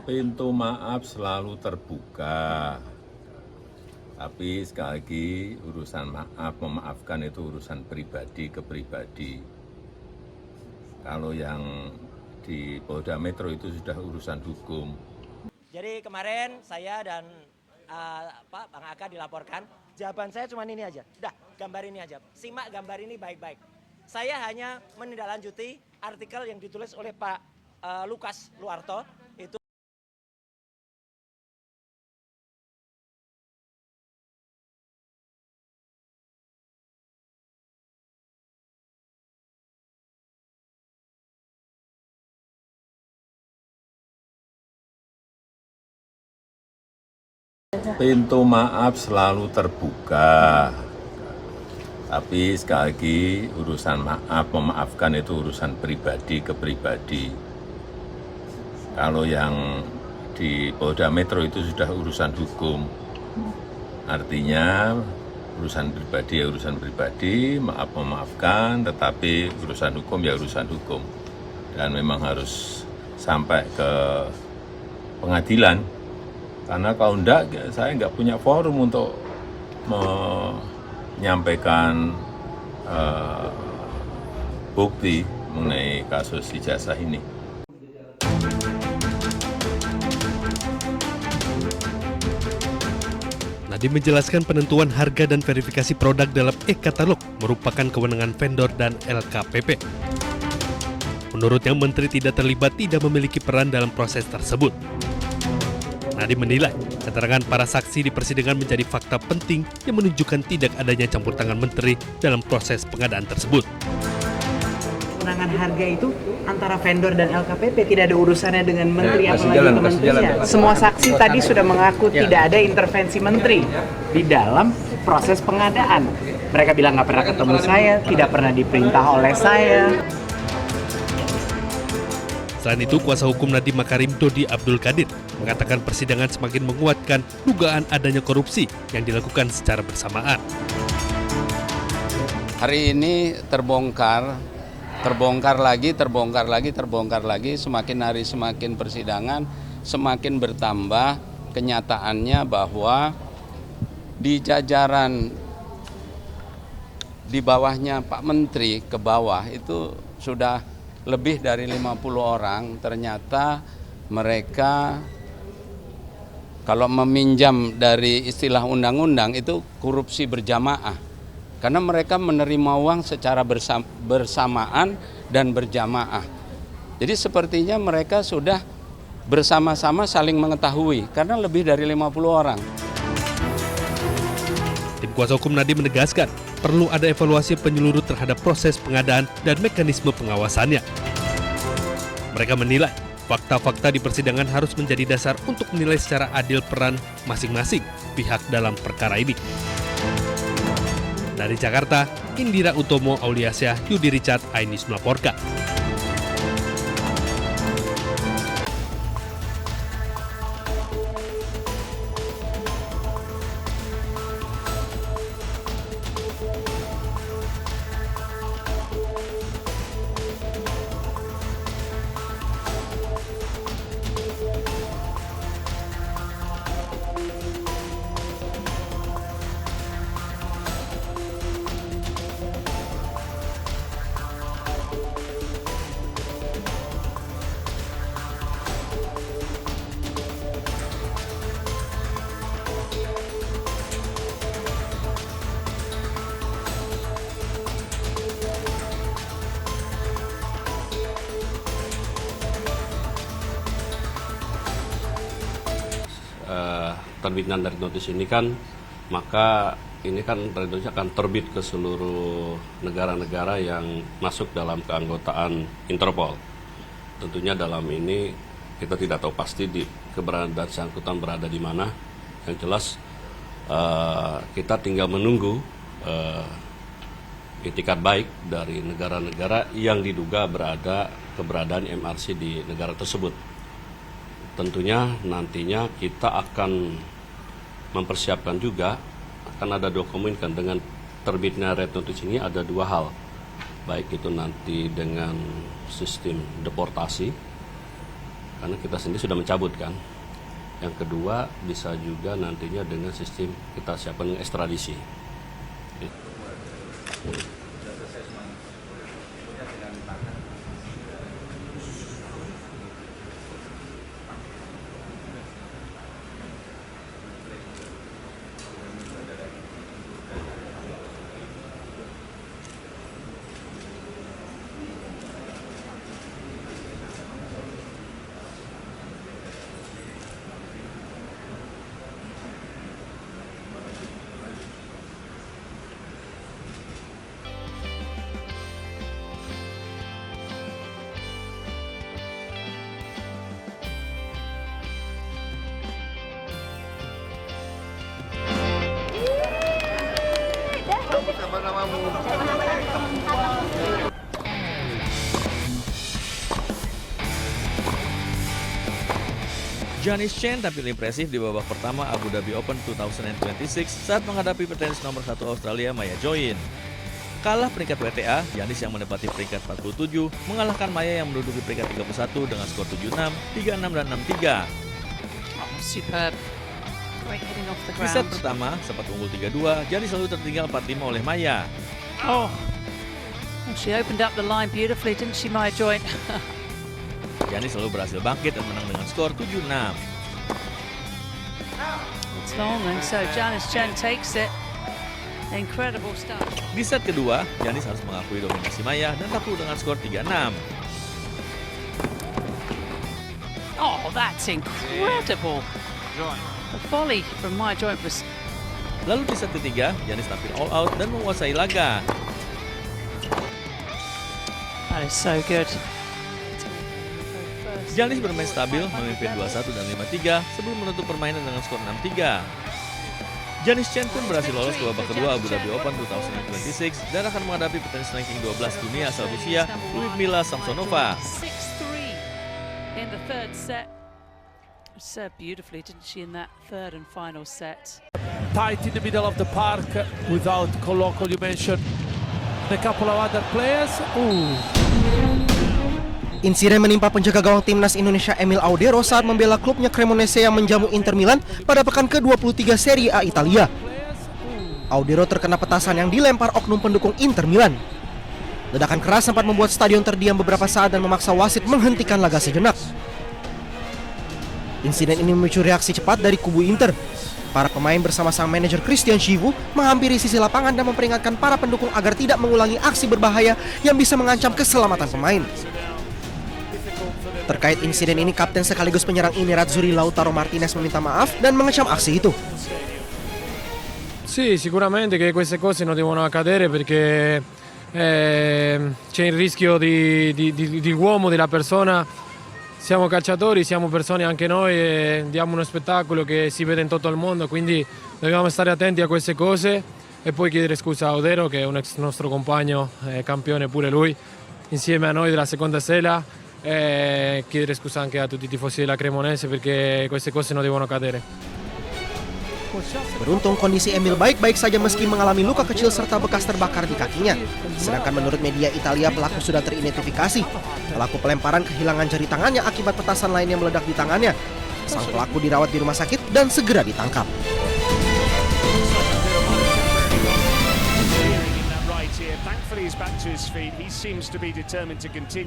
Pintu maaf selalu terbuka. Tapi sekali lagi urusan maaf, memaafkan itu urusan pribadi ke pribadi. Kalau yang di Polda Metro itu sudah urusan hukum. Jadi kemarin saya dan Bang Aka dilaporkan, jawaban saya cuma ini aja. Udah, gambar ini aja. Simak gambar ini baik-baik. Saya hanya menindaklanjuti artikel yang ditulis oleh Pak Lukas Luarto. Itu Pintu maaf selalu terbuka. Tapi sekali lagi urusan maaf, memaafkan itu urusan pribadi ke pribadi. Kalau yang di Polda Metro itu sudah urusan hukum. Artinya urusan pribadi ya urusan pribadi, maaf memaafkan, tetapi urusan hukum ya urusan hukum. Dan memang harus sampai ke pengadilan. Karena kalau enggak, saya enggak punya forum untuk menyampaikan bukti mengenai kasus ijazah ini. Nadiem menjelaskan penentuan harga dan verifikasi produk dalam e-katalog merupakan kewenangan vendor dan LKPP. Menurutnya, Menteri tidak terlibat, tidak memiliki peran dalam proses tersebut. Nadiem menilai keterangan para saksi di persidangan menjadi fakta penting yang menunjukkan tidak adanya campur tangan Menteri dalam proses pengadaan tersebut. Kewenangan harga itu antara vendor dan LKPP, tidak ada urusannya dengan Menteri apalagi kementerian. Semua saksi tadi sudah mengaku tidak ada intervensi Menteri di dalam proses pengadaan. Mereka bilang nggak pernah ketemu saya, tidak pernah diperintah oleh saya. Selain itu, kuasa hukum Nadiem Makarim, Dodi Abdul Qadir, mengatakan persidangan semakin menguatkan dugaan adanya korupsi yang dilakukan secara bersamaan. Hari ini terbongkar lagi, semakin hari semakin persidangan, semakin bertambah kenyataannya bahwa di jajaran di bawahnya Pak Menteri ke bawah itu sudah lebih dari 50 orang, ternyata mereka kalau meminjam dari istilah undang-undang itu korupsi berjamaah. Karena mereka menerima uang secara bersamaan dan berjamaah. Jadi sepertinya mereka sudah bersama-sama saling mengetahui, karena lebih dari 50 orang. Tim kuasa hukum Nadiem menegaskan perlu ada evaluasi penyeluruh terhadap proses pengadaan dan mekanisme pengawasannya. Mereka menilai fakta-fakta di persidangan harus menjadi dasar untuk menilai secara adil peran masing-masing pihak dalam perkara ini. Dari Jakarta, Indira Utomo Auliasyah, Yudi Richard, iNews melaporkan. Terbitan dari notis ini kan, maka ini kan dari notis akan terbit ke seluruh negara-negara yang masuk dalam keanggotaan Interpol. Tentunya dalam ini kita tidak tahu pasti di keberadaan bersangkutan berada di mana. Yang jelas kita tinggal menunggu itikat baik dari negara-negara yang diduga keberadaan MRC di negara tersebut. Tentunya nantinya kita akan mempersiapkan juga, akan ada dokumenkan dengan terbitnya red notice ini ada dua hal. Baik itu nanti dengan sistem deportasi karena kita sendiri sudah mencabut kan. Yang kedua bisa juga nantinya dengan sistem kita siapkan ekstradisi. Giannis Chen tampil impresif di babak pertama Abu Dhabi Open 2026 saat menghadapi petenis nomor 1 Australia Maya Join. Kalah peringkat WTA, Giannis yang menempati peringkat 47 mengalahkan Maya yang menduduki peringkat 31 dengan skor 7-6, 3-6 dan 6-3. Superb. Great hitting off the Di set ground. pertama, sempat unggul 3-2, Giannis lalu tertinggal 4-5 oleh Maya. Oh, she opened up the line beautifully, didn't she, Maya Join? Giannis lalu berhasil bangkit dan menang dengan skor 7-6. It's long, and so Giannis Chen takes it. Incredible start. Di set kedua, Giannis harus mengakui dominasi Maya dan takluk dengan skor 3-6. Oh, that's incredible. The volley from Maya Join was... Lalu di set ketiga, Giannis tampil all out dan menguasai laga. That is so good. Giannis bermain stabil, memimpin 2-1 dan 5-3 sebelum menutup permainan dengan skor 6-3. Giannis Chen pun berhasil lolos ke babak kedua Abu Dhabi Open 2026 dan akan menghadapi petenis ranking 12 dunia asal Rusia, Lyudmila Samsonova. 6-3 in the third set. Served beautifully, didn't she, in that third and final set? Tight in the middle of the park without Koloko. You mentioned a couple of other players. Insiden menimpa penjaga gawang timnas Indonesia Emil Audero saat membela klubnya Cremonese yang menjamu Inter Milan pada pekan ke-23 Serie A Italia. Audero terkena petasan yang dilempar oknum pendukung Inter Milan. Ledakan keras sempat membuat stadion terdiam beberapa saat dan memaksa wasit menghentikan laga sejenak. Insiden ini memicu reaksi cepat dari kubu Inter. Para pemain bersama sang manajer Christian Chivu menghampiri sisi lapangan dan memperingatkan para pendukung agar tidak mengulangi aksi berbahaya yang bisa mengancam keselamatan pemain. Terkait insiden ini, kapten sekaligus penyerang Nerazzurri Lautaro Martinez meminta maaf dan mengecam aksi itu. Sì, sicuramente che queste cose non devono accadere perché c'è il rischio dell'uomo, della persona. Siamo calciatori, siamo persone anche noi e diamo uno spettacolo che si vede in tutto il mondo, quindi dobbiamo stare attenti a queste cose e poi chiedere scusa a Audero, che è un ex nostro compagno, campione pure lui, insieme a noi della seconda sera. Chiedere scusa anche a tutti i tifosi della Cremonese perché queste cose non devono accadere. Beruntung kondisi Emil baik-baik saja meski mengalami luka kecil serta bekas terbakar di kakinya. Sedangkan menurut media Italia, pelaku sudah teridentifikasi. Pelaku pelemparan kehilangan jari tangannya akibat petasan lain yang meledak di tangannya. Sang pelaku dirawat di rumah sakit dan segera ditangkap. Thankfully he's back to his feet. He seems to be determined to continue.